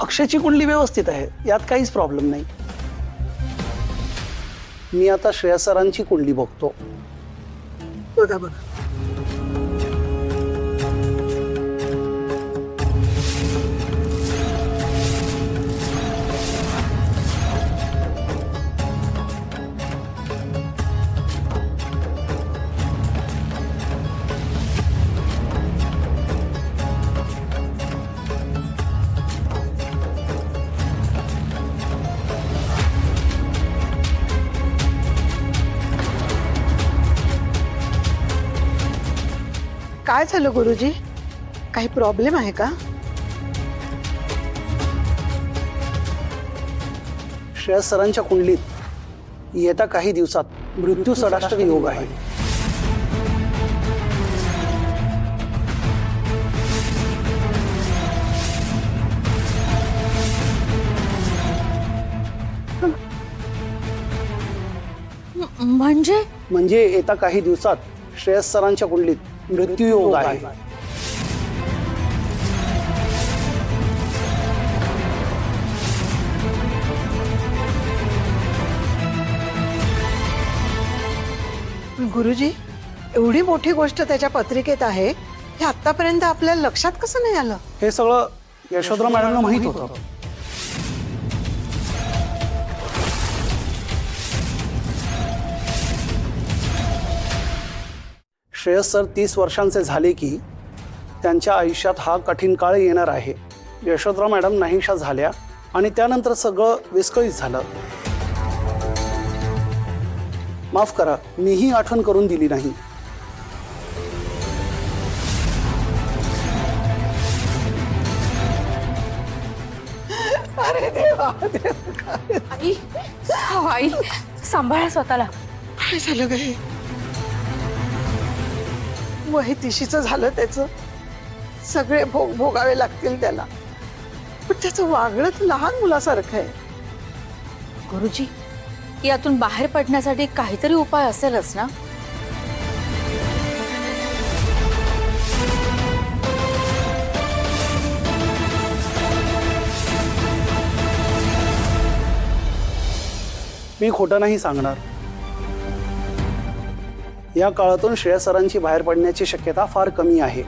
अक्षयची कुंडली व्यवस्थित आहे, यात काहीच प्रॉब्लेम नाही. मी आता श्रेयस सरांची कुंडली बघतो. बघा बघा. काय झालं गुरुजी? काही प्रॉब्लेम आहे का? श्रेयस सरांच्या कुंडलीत येत्या काही दिवसात मृत्यू षडाष्टक योग आहे. म्हणजे येत्या काही दिवसात श्रेयस सरांच्या कुंडलीत मृत्यू योग आहे. गुरुजी, एवढी मोठी गोष्ट त्याच्या पत्रिकेत आहे, हे आतापर्यंत आपल्याला लक्षात कसं नाही आलं? हे सगळं यशोधरा मॅडमला माहित होतं. श्रेयस सर 30 वर्षांचे झाले की त्यांच्या आयुष्यात हा कठीण काळ येणार आहे. यशोधरा मॅडम नाहीशा झाल्या आणि त्यानंतर सगळं विस्कळीत झालं. माफ करा, मीही आठवण करून दिली नाही. अरे देवा, आई, आई सांभाळा स्वतःला. काय झालं ग हे? वही तिशीचं झालं त्याचं. सगळे भोग भोगावे लागतील त्याला. पण त्याचं वागणंच लहान मुलासारखं आहे. गुरुजी, यातून बाहेर पडण्यासाठी काहीतरी उपाय असेलच ना? मी खोटं नाही सांगणार. या काळातून श्रेयस सरांची बाहेर पडण्याची शक्यता फार कमी आहे.